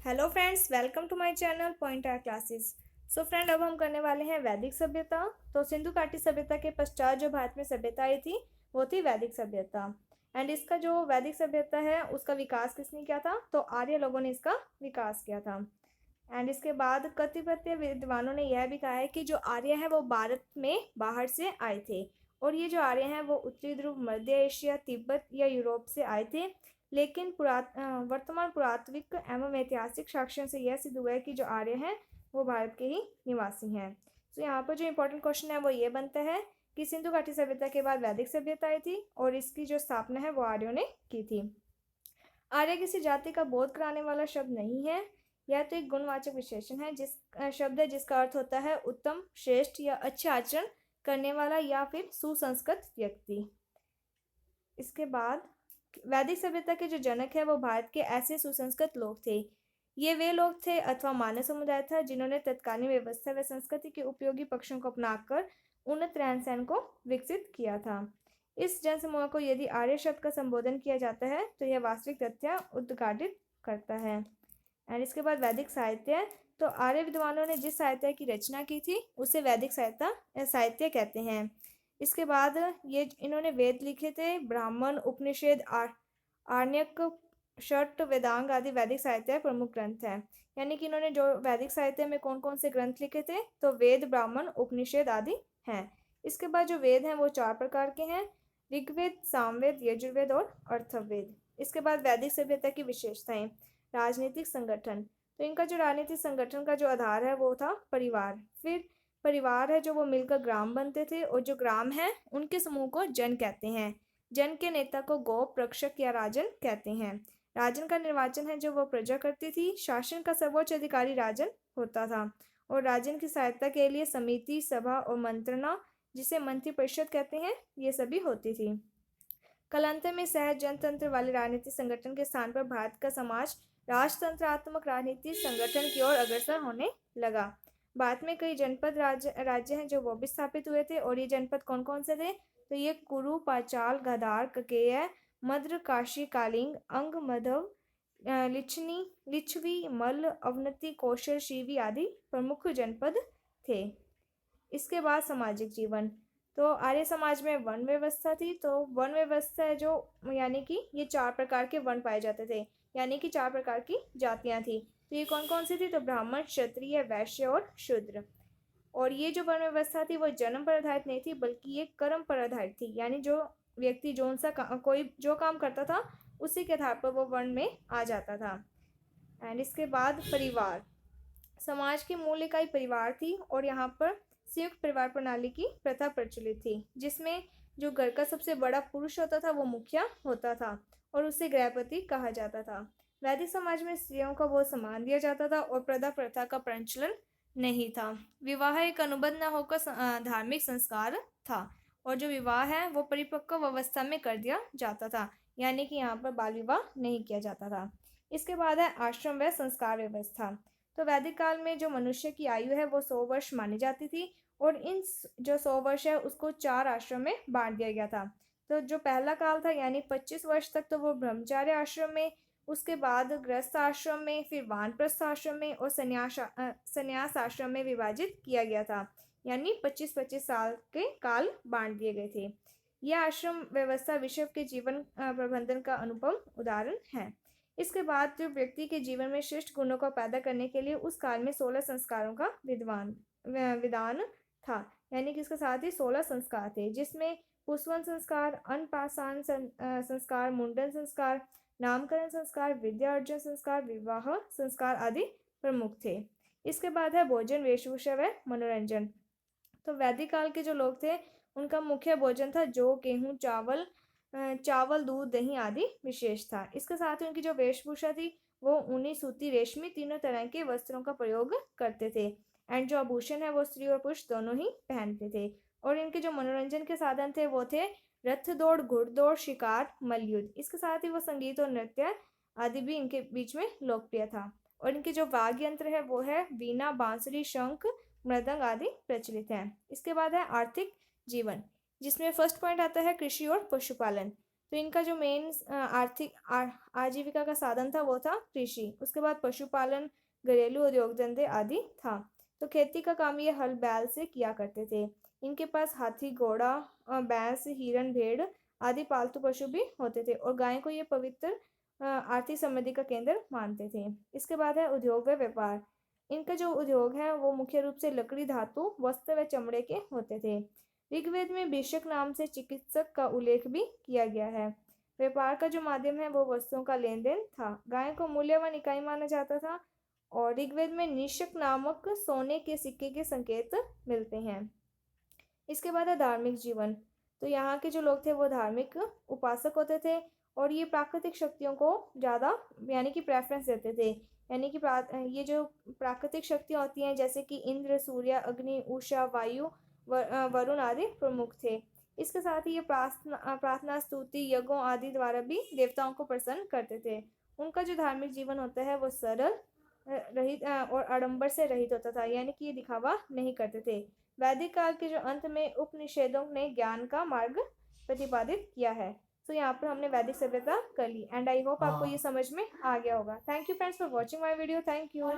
Hello friends, welcome to my channel point R classes. So friend, अब हम करने वाले हैं वैदिक सभ्यता। तो सिंधु घाटी सभ्यता के पश्चात जो भारत में सभ्यता आई थी वो थी वैदिक सभ्यता। एंड इसका जो वैदिक सभ्यता है उसका विकास किसने किया था? तो आर्य लोगों ने इसका विकास किया था। एंड इसके बाद कतिपय विद्वानों ने यह भी कहा है कि जो आर्य हैं वो भारत में बाहर से आए थे। और ये जो आर्य हैं वो उत्तरी ध्रुव, मध्य एशिया, तिब्बत या यूरोप से आए थे। लेकिन वर्तमान पुरातात्विक एवं ऐतिहासिक साक्ष्यों से यह सिद्ध हुआ है कि जो आर्य हैं वो भारत के ही निवासी हैं। तो यहाँ पर जो इम्पोर्टेंट क्वेश्चन है वो ये बनता है कि सिंधु घाटी सभ्यता के बाद वैदिक सभ्यता आई थी और इसकी जो स्थापना है वो आर्यों ने की थी। आर्य किसी जाति का बोध कराने वाला शब्द नहीं है। यह तो एक गुणवाचक विशेषण है शब्द है जिसका अर्थ होता है उत्तम, श्रेष्ठ या अच्छे आचरण करने वाला या फिर सुसंस्कृत व्यक्ति। इसके बाद वैदिक सभ्यता के जो जनक है वो भारत के ऐसे सुसंस्कृत लोग थे। ये वे लोग थे अथवा मानव समुदाय था जिन्होंने तत्कालीन व्यवस्था व संस्कृति के उपयोगी पक्षों को अपनाकर उन्नत रहन सहन को विकसित किया था। इस जनसमूह को यदि आर्य शब्द का संबोधन किया जाता है तो यह वास्तविक तथ्य उद्घाटित करता है। एंड इसके बाद वैदिक साहित्य। तो आर्य विद्वानों ने जिस साहित्य की रचना की थी उसे वैदिक साहित्य कहते हैं। इसके बाद ये इन्होंने वेद लिखे थे, ब्राह्मण, उपनिषद, आर्ण्यक, षट, वेदांग आदि वैदिक साहित्य प्रमुख ग्रंथ हैं। यानी कि इन्होंने जो वैदिक साहित्य में कौन कौन से ग्रंथ लिखे थे तो वेद, ब्राह्मण, उपनिषद आदि हैं। इसके बाद जो वेद हैं वो 4 प्रकार के हैं: ऋग्वेद, सामवेद, यजुर्वेद और अर्थवेद। इसके बाद वैदिक सभ्यता की विशेषताएं। राजनीतिक संगठन। तो इनका जो राजनीतिक संगठन का जो आधार है वो था परिवार। फिर परिवार है जो वो मिलकर ग्राम बनते थे और जो ग्राम है उनके समूह को जन कहते हैं। जन के नेता को गोप, रक्षक या राजन कहते हैं। राजन का निर्वाचन है जो वो प्रजा करती थी। शासन का सर्वोच्च अधिकारी राजन होता था और राजन की सहायता के लिए समिति, सभा और मंत्रणा, जिसे मंत्री परिषद कहते हैं, ये सभी होती थी। कालांतर में सहज जनतंत्र वाले राजनीतिक संगठन के स्थान पर भारत का समाज राजतंत्रात्मक राजनीतिक संगठन की ओर अग्रसर होने लगा। भारत में कई जनपद राज्य हैं जो वो भी स्थापित हुए थे। और ये जनपद कौन कौन से थे? तो ये कुरु, पांचाल, गाधार, ककेय, मद्र, काशी, कालिंग, अंग, मधव, लिच्छवी, मल्ल, अवनति, कौशल, शिवी आदि प्रमुख जनपद थे। इसके बाद सामाजिक जीवन। तो आर्य समाज में वर्ण व्यवस्था थी। तो वर्ण व्यवस्था है जो, यानी कि ये 4 प्रकार के वर्ण पाए जाते थे, यानी कि 4 प्रकार की जातियां थी। तो ये कौन कौन सी थी? तो ब्राह्मण, क्षत्रिय, वैश्य और शूद्र। और ये जो वर्ण व्यवस्था थी वो जन्म पर आधारित नहीं थी बल्कि ये कर्म पर आधारित थी। यानी जो व्यक्ति कोई जो काम करता था उसी के आधार पर वो वर्ण में आ जाता था। एंड इसके बाद परिवार। समाज की मूल इकाई परिवार थी और यहाँ पर संयुक्त परिवार प्रणाली की प्रथा प्रचलित थी, जिसमें जो घर का सबसे बड़ा पुरुष होता था वो मुखिया होता था और उसे गृहपति कहा जाता था। वैदिक समाज में स्त्रियों को बहुत सम्मान दिया जाता था और प्रथा प्रथा का प्रचलन नहीं था। विवाह एक अनुबंध न होकर धार्मिक संस्कार था और जो विवाह है वो परिपक्व अवस्था में कर दिया जाता था, यानी कि यहाँ पर बाल विवाह नहीं किया जाता था। इसके बाद है आश्रम व संस्कार व्यवस्था। तो वैदिक काल में जो मनुष्य की आयु है वो 100 वर्ष मानी जाती थी और इन जो 100 वर्ष है उसको 4 आश्रम में बांट दिया गया था। तो जो पहला काल था यानी 25 वर्ष तक तो वो ब्रह्मचार्य आश्रम में, उसके बाद गृहस्थ आश्रम में, फिर वानप्रस्थ आश्रम में और संन्यास आश्रम में विभाजित किया गया था। यानी 25-25 साल के काल बांट दिए गए थे। यह आश्रम व्यवस्था विश्व के जीवन प्रबंधन का अनुपम उदाहरण है। इसके बाद जो व्यक्ति के जीवन में श्रेष्ठ गुणों को पैदा करने के लिए उस काल में 16 संस्कारों का विधान था। यानी कि इसके साथ ही 16 संस्कार थे, जिसमें पुष्पन संस्कार, अन्नप्राशन संस्कार, मुंडन संस्कार, नामकरण संस्कार, विद्या अर्जन संस्कार, विवाह संस्कार आदि प्रमुख थे। इसके बाद है भोजन, वेशभूषा व मनोरंजन। तो वैदिक काल के जो लोग थे उनका मुख्य भोजन था जौ, गेहूं, चावल, दूध, दही आदि विशेष था। इसके साथ ही उनकी जो वेशभूषा थी वो ऊनी, सूती, रेशमी तीनों तरह के वस्त्रों का प्रयोग करते थे। एंड जो आभूषण है वो स्त्री और पुरुष दोनों ही पहनते थे। और इनके जो मनोरंजन के साधन थे वो थे रथ दौड़, घुड़दौड़, शिकार, मल्लयुद्ध। इसके साथ ही वो संगीत और नृत्य आदि भी इनके बीच में लोकप्रिय था। और इनके जो वाद्य यंत्र है वो है वीणा, बांसुरी, शंख, मृदंग आदि प्रचलित हैं। इसके बाद है आर्थिक जीवन, जिसमें फर्स्ट पॉइंट आता है कृषि और पशुपालन। तो इनका जो मेन आर्थिक आजीविका का साधन था वो था कृषि। उसके बाद पशुपालन, घरेलू उद्योग धंधे आदि था। तो खेती का काम ये हल बैल से किया करते थे। इनके पास हाथी, घोड़ा, भैंस, हिरन, भेड़ आदि पालतू पशु भी होते थे और गाय को ये पवित्र आर्थिक समृद्धि का केंद्र मानते थे। इसके बाद है उद्योग व व्यापार। इनका जो उद्योग है वो मुख्य रूप से लकड़ी, धातु, वस्त्र व चमड़े के होते थे। ऋग्वेद में भिषक नाम से चिकित्सक का उल्लेख भी किया गया है। व्यापार का जो माध्यम है वो वस्तुओं का लेन देन था। गाय को मूल्यवान इकाई माना जाता था और ऋग्वेद में निषक नामक सोने के सिक्के के संकेत मिलते हैं। इसके बाद है धार्मिक जीवन। तो यहाँ के जो लोग थे वो धार्मिक उपासक होते थे और ये प्राकृतिक शक्तियों को ज़्यादा यानी कि प्रेफरेंस देते थे। यानी कि ये जो प्राकृतिक शक्तियाँ होती हैं जैसे कि इंद्र, सूर्य, अग्नि, उषा, वायु, वरुण आदि प्रमुख थे। इसके साथ ही ये प्रार्थना, स्तुति, यज्ञों आदि द्वारा भी देवताओं को प्रसन्न करते थे। उनका जो धार्मिक जीवन होता है वो सरल, रहित और आडंबर से रहित होता था, यानी कि ये दिखावा नहीं करते थे। वैदिक काल के जो अंत में उपनिषदों ने ज्ञान का मार्ग प्रतिपादित किया है। तो यहाँ पर हमने वैदिक सभ्यता कर ली एंड आई होप आपको ये हाँ। समझ में आ गया होगा। Thank you friends for watching my video. Thank you.